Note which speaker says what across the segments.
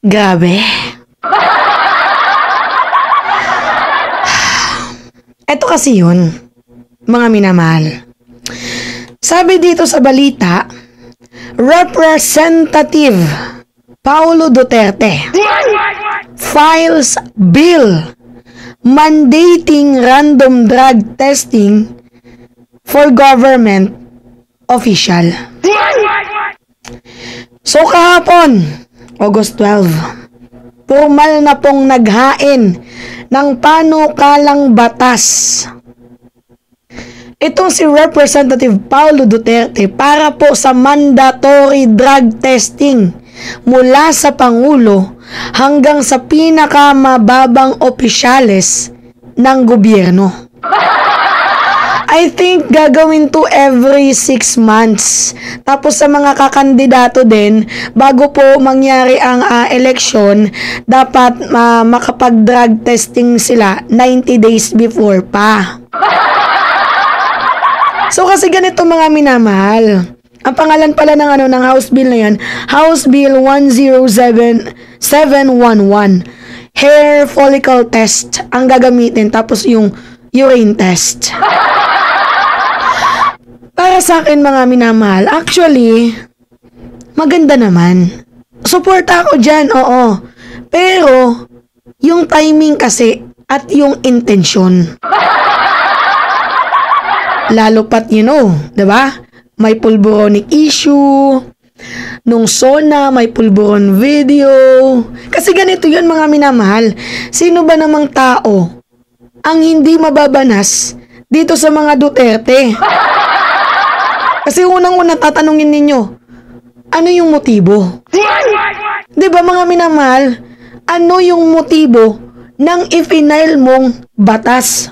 Speaker 1: Grabe. Ito kasi yun, mga minamahal. Sabi dito sa balita, Representative Paulo Duterte files bill mandating random drug testing for government official. So kahapon, August 12, formal na pong naghain ng panukalang batas itong si Representative Paulo Duterte para po sa mandatory drug testing mula sa Pangulo hanggang sa pinakamababang opisyales ng gobyerno. I think gagawin to every 6 months. Tapos sa mga kakandidato din, bago po mangyari ang eleksyon, dapat makapag-drug testing sila 90 days before pa. So kasi ganito mga minamahal. Ang pangalan pala ng House Bill na yan, House Bill 107711. Hair follicle test ang gagamitin, tapos yung urine test. Para sa akin mga minamahal, actually, maganda naman. Suporta ako dyan, oo. Pero, yung timing kasi at yung intensyon. Lalo pat, diba? May pulboronic issue. Nung SONA, may pulboron video. Kasi ganito yun mga minamahal. Sino ba namang tao ang hindi mababanas dito sa mga Duterte? Kasi unang-una tatanungin ninyo, ano yung motibo? Diba mga minamahal, ano yung motibo ng i-final mong batas?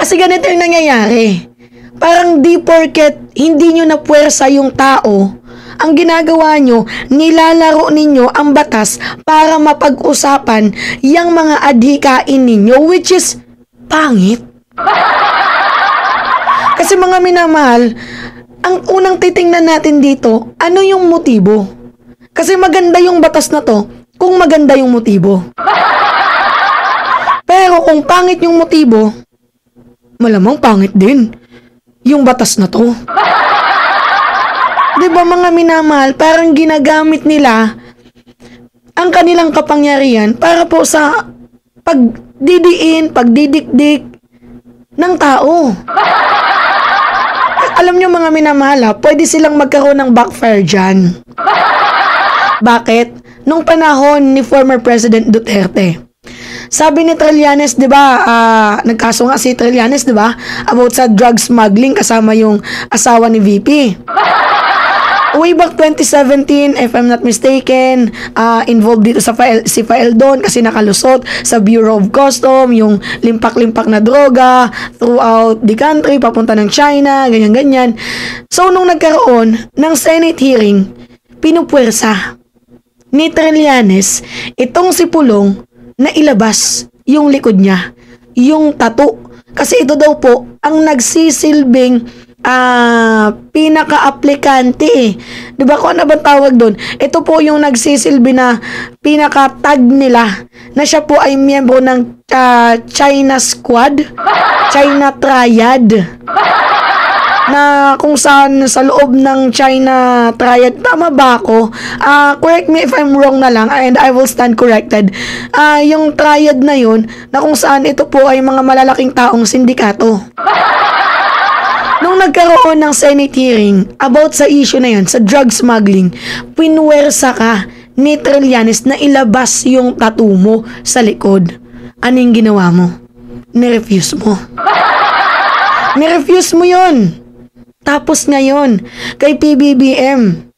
Speaker 1: Kasi ganito yung nangyayari. Parang di porket hindi nyo napuwersa yung tao, ang ginagawa nyo, nilalaro ninyo ang batas para mapag-usapan yung mga adhikain ninyo, which is pangit. Kasi mga minamahal, ang unang titingnan natin dito, ano yung motibo? Kasi maganda yung batas na to kung maganda yung motibo. Pero kung pangit yung motibo, malamang pangit din yung batas na to. Diba mga minamahal, parang ginagamit nila ang kanilang kapangyarihan para po sa pagdidikdik ng tao. Alam nyo mga minamahal, pwede silang magkaroon ng backfire dyan. Bakit? Nung panahon ni former President Duterte, sabi ni Trillanes, di ba, nagkaso nga si Trillanes, di ba, about sa drug smuggling kasama yung asawa ni VP. Way back 2017, if I'm not mistaken, involved dito sa si Faeldon kasi nakalusot sa Bureau of Custom, yung limpak-limpak na droga throughout the country, papunta ng China, ganyan-ganyan. So, nung nagkaroon ng Senate hearing, pinupwersa ni Trillanes itong si Pulong na ilabas yung likod niya, yung tattoo. Kasi ito daw po ang nagsisilbing pinaka-aplikante eh. Diba kung ano ba tawag doon? Ito po yung nagsisilbi na pinaka-tag nila na siya po ay miyembro ng China Squad, China Triad, na kung saan sa loob ng China Triad, tama ba ako? Correct me if I'm wrong na lang and I will stand corrected. Yung Triad na yun, na kung saan ito po ay mga malalaking taong sindikato. Nung nagkaroon ng Senate hearing about sa issue na yun, sa drug smuggling, pinwersa ka ni Trillanes na ilabas yung tattoo mo sa likod. Anong ginawa mo? Nirefuse mo. Nirefuse mo yun. Tapos ngayon, kay PBBM.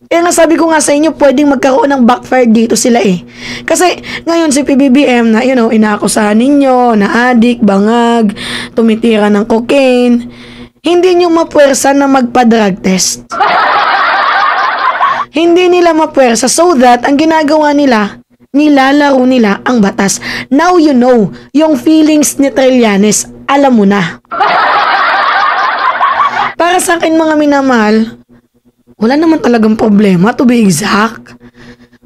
Speaker 1: Kaya nga sabi ko nga sa inyo, pwedeng magkaroon ng backfire dito sila eh. Kasi ngayon si PBBM na, inaakusahan ninyo, na adik, bangag, tumitira ng cocaine, hindi nyo mapuwersa na magpa-drug test. Hindi nila mapuwersa so that ang ginagawa nila, nilalaro nila ang batas. Now you know, yung feelings ni Trillanes, alam mo na. Para sa akin mga minamahal, wala naman talagang problema to be exact.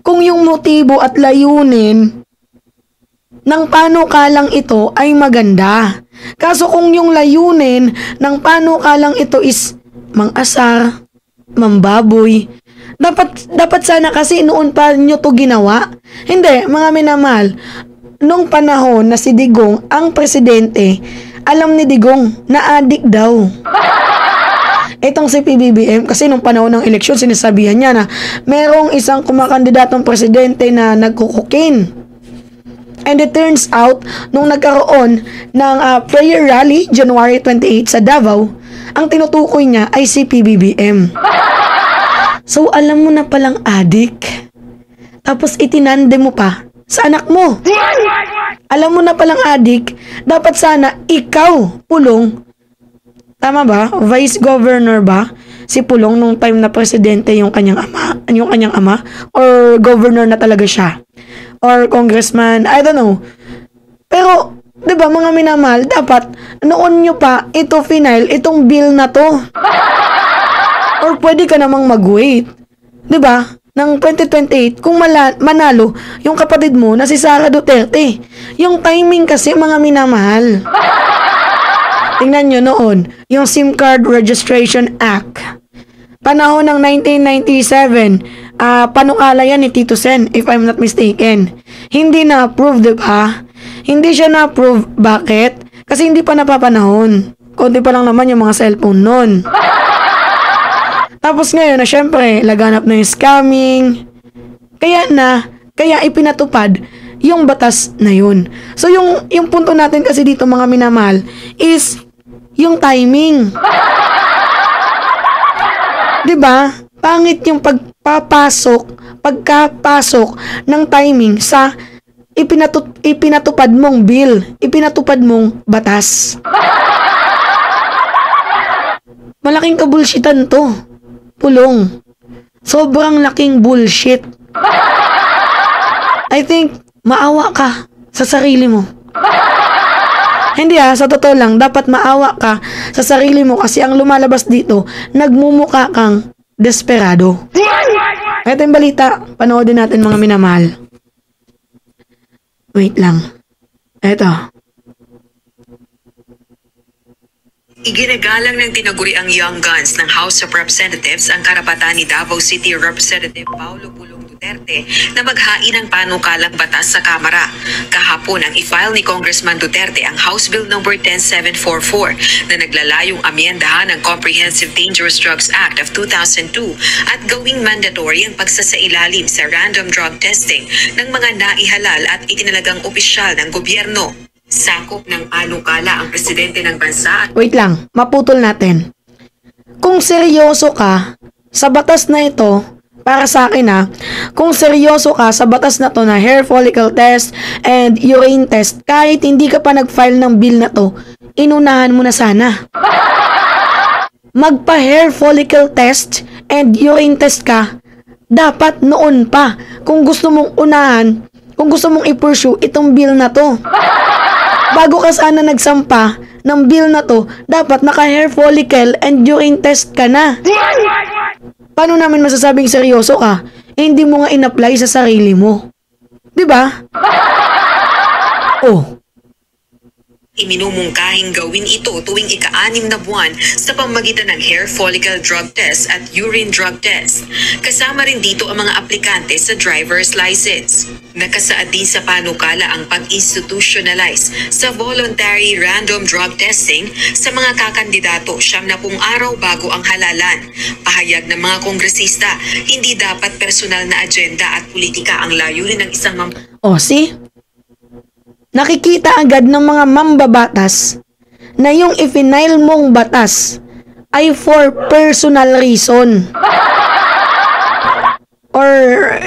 Speaker 1: Kung yung motibo at layunin ng panukalang ito ay maganda. Kaso kung yung layunin ng panukalang ito is mang-asar, mambaboy, dapat sana kasi noon pa nyo to ginawa. Hindi, mga minamahal, nung panahon na si Digong ang presidente, alam ni Digong na adik daw. Itong si PBBM, kasi nung panahon ng eleksyon, sinasabihan niya na merong isang kumakandidatong presidente na nagkukukin. And it turns out, nung nagkaroon ng prayer rally, January 28 sa Davao, ang tinutukoy niya ay si PBBM. So, alam mo na palang adik. Tapos itinande mo pa sa anak mo. Alam mo na palang adik, dapat sana ikaw, Pulong, tama ba? Vice Governor ba? Si Pulong nung time na presidente yung kanyang ama or governor na talaga siya or congressman, I don't know. Pero 'di ba mga minamahal, dapat noon nyo pa ito final itong bill na to. Or pwede ka namang mag-wait. 'Di ba? Ng 2028 kung manalo yung kapatid mo na si Sara Duterte. Yung timing kasi mga minamahal. Tingnan nyo noon, yung SIM Card Registration Act. Panahon ng 1997, panukala yan ni Tito Sen, if I'm not mistaken. Hindi na-approve, diba? Hindi siya na-approve. Bakit? Kasi hindi pa napapanahon. Konti pa lang naman yung mga cellphone noon. Tapos ngayon na syempre, laganap na yung scamming. Kaya ipinatupad yung batas na yun. So yung punto natin kasi dito mga minamahal is yung timing. 'Di ba? Pangit yung pagkapasok ng timing sa ipinatupad mong bill, ipinatupad mong batas. Malaking kabulshitan to, Pulong. Sobrang laking bullshit. I think maawa ka sa sarili mo. Hindi sa totoo lang, dapat maawa ka sa sarili mo kasi ang lumalabas dito, nagmumukha kang desperado. Ito yung balita, panoodin natin mga minamahal. Wait lang. Ito.
Speaker 2: Iginagalang ng tinaguriang Young Guns ng House of Representatives ang karapatan ni Davao City Representative Paulo Pulong Duterte na maghain ng panukalang batas sa Kamara. Kahapon ang i-file ni Congressman Duterte ang House Bill No. 10744 na naglalayong amyendahan ng Comprehensive Dangerous Drugs Act of 2002 at gawing mandatory ang pagsasailalim sa random drug testing ng mga naihalal at itinalagang opisyal ng gobyerno. Sakop ng panukala ang presidente ng bansa.
Speaker 1: Wait lang, maputol natin. Kung seryoso ka sa batas na ito, para sa akin kung seryoso ka sa batas na to na hair follicle test and urine test, kahit hindi ka pa nag-file ng bill na to, inunahan mo na sana. Magpa-hair follicle test and urine test ka, dapat noon pa. Kung gusto mong unahan, kung gusto mong i-pursue itong bill na to. Bago ka sana nagsampa ng bill na to, dapat naka-hair follicle and urine test ka na. Paano namin masasabing seryoso ka? Hindi mo nga in-apply sa sarili mo. 'Di ba? Oh.
Speaker 2: Iminumungkahing gawin ito tuwing ika-6 na buwan sa pamamagitan ng hair follicle drug test at urine drug test. Kasama rin dito ang mga aplikante sa driver's license. Nakasaad din sa panukala ang pag-institutionalize sa voluntary random drug testing sa mga kakandidato 70 araw bago ang halalan. Pahayag ng mga kongresista, hindi dapat personal na agenda at politika ang layunin ng isang
Speaker 1: see? Nakikita agad ng mga mambabatas na yung ifinail mong batas ay for personal reason or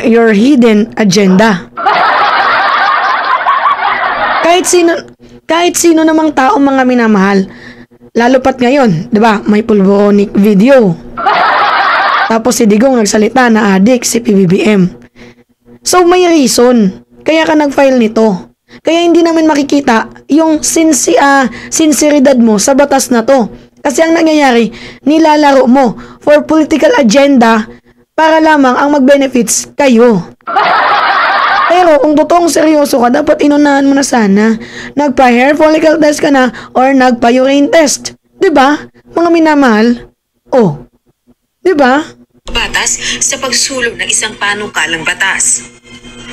Speaker 1: your hidden agenda. Kahit sino namang tao mga minamahal, lalo pat ngayon, 'di ba? May pulboronic video. Tapos si Digong nagsalita na adik si PBBM. So may reason kaya ka nag-file nito. Kaya hindi namin makikita yung sinseridad mo sa batas na to. Kasi ang nangyayari, nilalaro mo for political agenda para lamang ang mag-benefits kayo. Pero kung totoong seryoso ka, dapat inunahan mo na sana. Nagpa-hair follicle test ka na or nagpa-urine test. 'Di ba? Mga minamahal. Oh. 'Di ba?
Speaker 2: Batas sa pagsulong ng isang panukalang batas.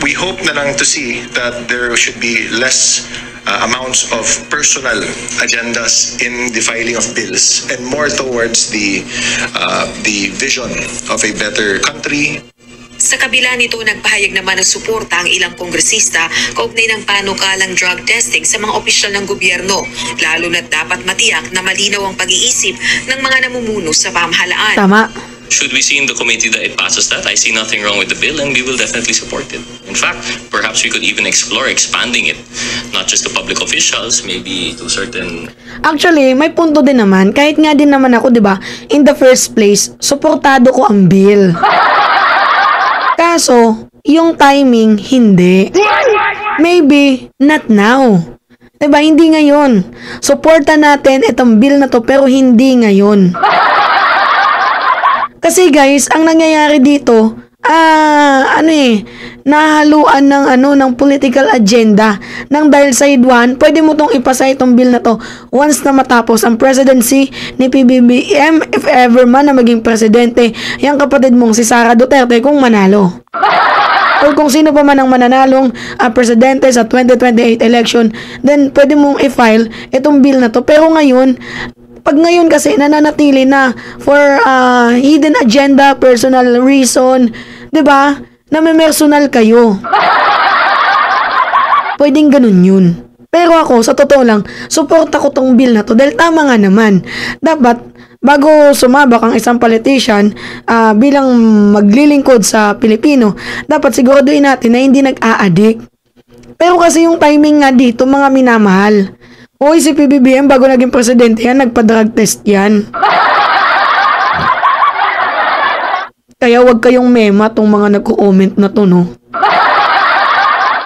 Speaker 3: We hope na lang to see that there should be less amounts of personal agendas in the filing of bills and more towards the vision of a better country.
Speaker 2: Sa kabila nito, nagpahayag naman ng suporta ang ilang kongresista kaugnay ng panukalang drug testing sa mga opisyal ng gobyerno, lalo na dapat matiyak na malinaw ang pag-iisip ng mga namumuno sa pamahalaan.
Speaker 1: Tama.
Speaker 4: Should we see in the committee that it passes that, I see nothing wrong with the bill and we will definitely support it. In fact, perhaps we could even explore expanding it, not just to public officials, maybe to certain...
Speaker 1: Actually, may punto din naman. Kahit nga din naman ako, 'di ba? In the first place, suportado ko ang bill. Kaso, yung timing, hindi. Maybe, not now. 'Di ba? Hindi ngayon. Suporta natin itong bill na to, pero hindi ngayon. Kasi guys, ang nangyayari dito, nahaluan ng political agenda. Nang dahil side 1, pwede mo tong ipasa itong bill na to once na matapos ang presidency ni PBBM, if ever man na maging presidente, yung kapatid mong si Sara Duterte kung manalo. Or kung sino pa man ang mananalong presidente sa 2028 election, then pwede mong i-file itong bill na to. Pero ngayon, pag ngayon kasi nananatili na for hidden agenda, personal reason, 'di ba? Name-personal kayo. Pwedeng ganun yun. Pero ako, sa totoo lang, suporta ko tong bill na to dahil tama nga naman. Dapat, bago sumabak ang isang politician bilang maglilingkod sa Pilipino, dapat siguraduhin natin na hindi nag-a-addict. Pero kasi yung timing nga dito, mga minamahal. Hoy, si PBBM bago naging presidente yan, nagpa-drug test yan. Kaya wag kayong mema tong mga nagko-comment na to, no?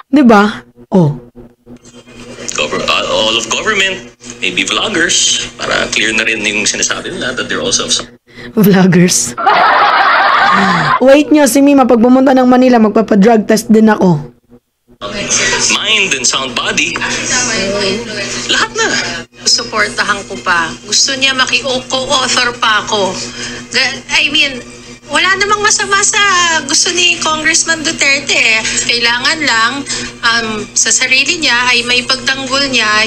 Speaker 1: 'Di ba? Oh.
Speaker 4: All of government, maybe vloggers, para clear na rin yung sinasabi nila that they're also of some...
Speaker 1: Vloggers. Wait nyo, si Mima, pag pumunta ng Manila, magpapa-drug test din ako.
Speaker 4: Mind and sound body. Lahat na.
Speaker 5: Suportahan ko pa. Gusto niya co-author pa ako. I mean, wala namang masama sa gusto ni Congressman Duterte. Kailangan lang sa sarili niya ay may pagtanggol niya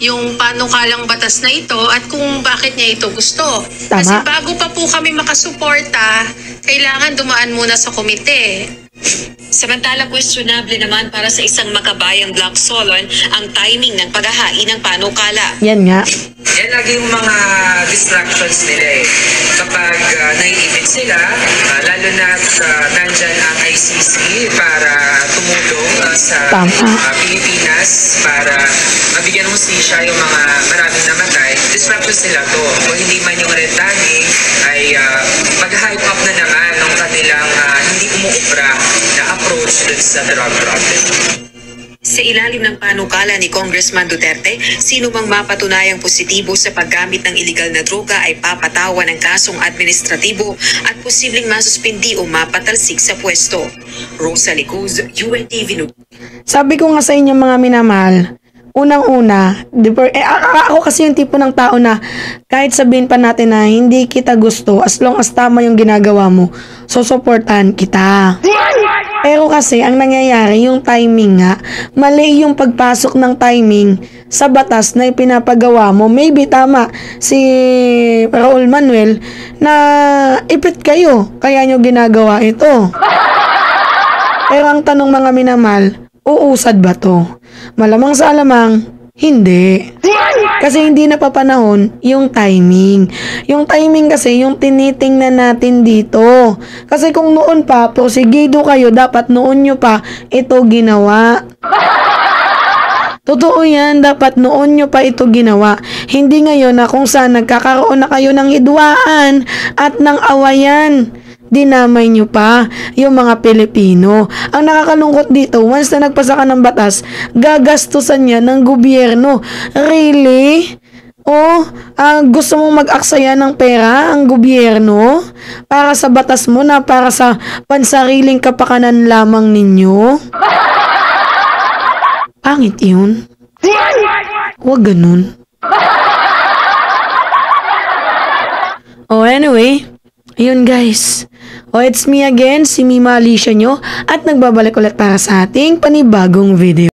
Speaker 5: yung panukalang batas na ito at kung bakit niya ito gusto.
Speaker 1: Tama.
Speaker 5: Kasi bago pa po kami makasuporta, kailangan dumaan muna sa komite.
Speaker 2: Samantala, questionable naman para sa isang makabayang Black Solon ang timing ng paghahain ng panukala.
Speaker 1: Yan nga.
Speaker 6: Yan lagi yung mga distractions nila eh. Kapag naiipit sila, lalo na nandyan ang ICC para tumulong sa Pilipinas para mabigyan ng hustisya yung mga maraming namatay, distractions nila to. Kung hindi man yung red tagging, ay mag-hype up na naman ng kanilang hindi umuubra na approach dun sa drug problem.
Speaker 2: Sa ilalim ng panukala ni Congressman Duterte, sino mang mapatunayang positibo sa paggamit ng iligal na droga ay papatawan ng kasong administratibo at posibleng masuspindi o mapatalsik sa pwesto. Rosa Licuz, UNTV News.
Speaker 1: Sabi ko nga sa inyo mga minamahal, unang-una, ako kasi yung tipo ng tao na kahit sabihin pa natin na hindi kita gusto, as long as tama yung ginagawa mo, susuportahan kita. Pero kasi ang nangyayari, yung timing nga, mali yung pagpasok ng timing sa batas na ipinapagawa mo. Maybe tama si Raul Manuel na ipit kayo, kaya nyo ginagawa ito. Pero ang tanong mga minamahal, uusad ba to? Malamang sa alamang, hindi. Kasi hindi napapanahon yung timing. Yung timing kasi yung tinitingnan natin dito. Kasi kung noon pa, prosigido kayo, dapat noon nyo pa ito ginawa. Totoo yan, dapat noon nyo pa ito ginawa. Hindi ngayon na kung saan nagkakaroon na kayo ng hidwaan at ng awayan. Dinamay nyo pa yung mga Pilipino. Ang nakakalungkot dito, once na nagpasa ka ng batas, gagastusan niya ng gobyerno. Really? Gusto mong mag-aksaya ng pera ang gobyerno para sa batas mo na para sa pansariling kapakanan lamang ninyo? Pangit yun. Huwag ganun. Anyway, ayun guys. It's me again, si Mima Alicia nyo, at nagbabalik ulit para sa ating panibagong video.